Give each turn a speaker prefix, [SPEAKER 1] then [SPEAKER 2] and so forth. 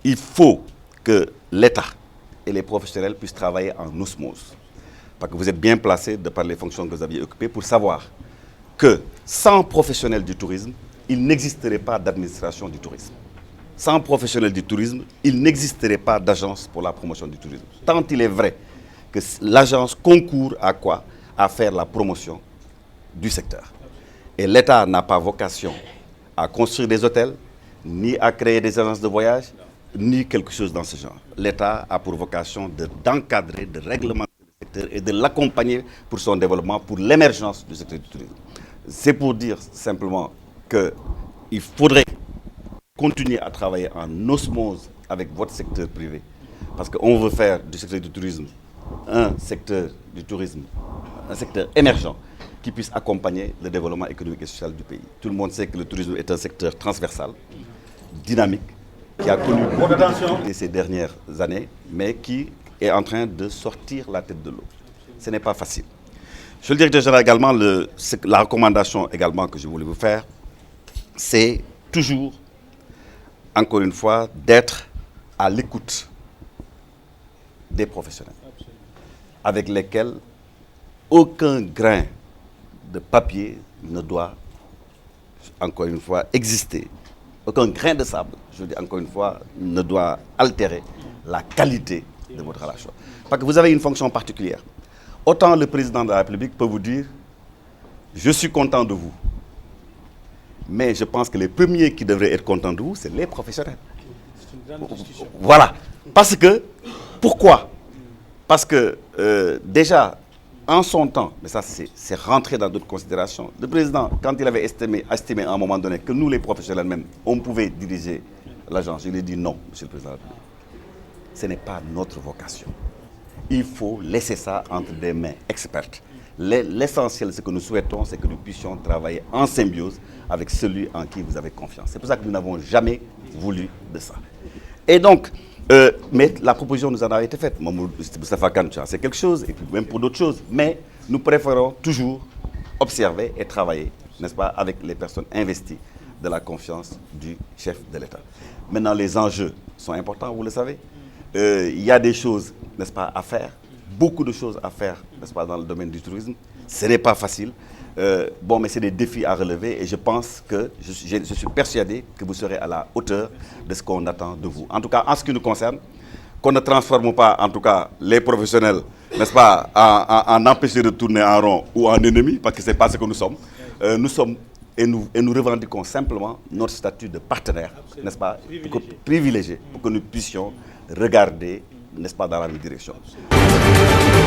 [SPEAKER 1] il faut que l'État et les professionnels puissent travailler en osmose. Parce que vous êtes bien placé, de par les fonctions que vous aviez occupées, pour savoir que sans professionnels du tourisme, il n'existerait pas d'administration du tourisme. Sans professionnels du tourisme, il n'existerait pas d'agence pour la promotion du tourisme. Tant il est vrai que l'agence concourt à quoi? À faire la promotion du secteur. Et l'État n'a pas vocation à construire des hôtels, ni à créer des agences de voyage, ni quelque chose dans ce genre. L'État a pour vocation d'encadrer, de réglementer le secteur et de l'accompagner pour son développement, pour l'émergence du secteur du tourisme. C'est pour dire simplement qu'il faudrait continuer à travailler en osmose avec votre secteur privé. Parce qu'on veut faire du secteur du tourisme un secteur émergent qui puisse accompagner le développement économique et social du pays. Tout le monde sait que le tourisme est un secteur transversal, dynamique, qui a connu beaucoup de difficultés ces dernières années, mais qui est en train de sortir la tête de l'eau. Ce n'est pas facile. Je le directeur général également, la recommandation également que je voulais vous faire, c'est toujours, encore une fois, d'être à l'écoute des professionnels, avec lesquels aucun grain de papier ne doit, encore une fois, exister. Aucun grain de sable, je dis encore une fois, ne doit altérer la qualité de votre relation. Parce que vous avez une fonction particulière. Autant le président de la République peut vous dire « Je suis content de vous ». Mais je pense que les premiers qui devraient être contents de vous, c'est les professionnels. C'est une grande discussion. Voilà. Parce que, pourquoi? Parce que déjà, en son temps, mais ça c'est rentré dans d'autres considérations, le président, quand il avait estimé à un moment donné que nous les professionnels même, on pouvait diriger l'agence, il a dit non, monsieur le président. Ce n'est pas notre vocation. Il faut laisser ça entre des mains expertes. L'essentiel, ce que nous souhaitons, c'est que nous puissions travailler en symbiose avec celui en qui vous avez confiance. C'est pour ça que nous n'avons jamais voulu de ça. Et donc, mais la proposition nous en a été faite. Moustapha Kane, c'est quelque chose, et puis même pour d'autres choses. Mais nous préférons toujours observer et travailler, n'est-ce pas, avec les personnes investies de la confiance du chef de l'État. Maintenant, les enjeux sont importants, vous le savez. Il y a des choses, n'est-ce pas, à faire, beaucoup de choses à faire, n'est-ce pas, dans le domaine du tourisme. Ce n'est pas facile. Bon, mais c'est des défis à relever et je pense que, je suis persuadé que vous serez à la hauteur de ce qu'on attend de vous. En tout cas, en ce qui nous concerne, qu'on ne transforme pas, en tout cas, les professionnels, n'est-ce pas, en empêchés de tourner en rond ou en ennemis, parce que ce n'est pas ce que nous sommes. Nous sommes et nous revendiquons simplement notre statut de partenaire, n'est-ce pas, privilégié, pour que nous puissions regarder, n'est-ce pas, dans la même direction. Absolument.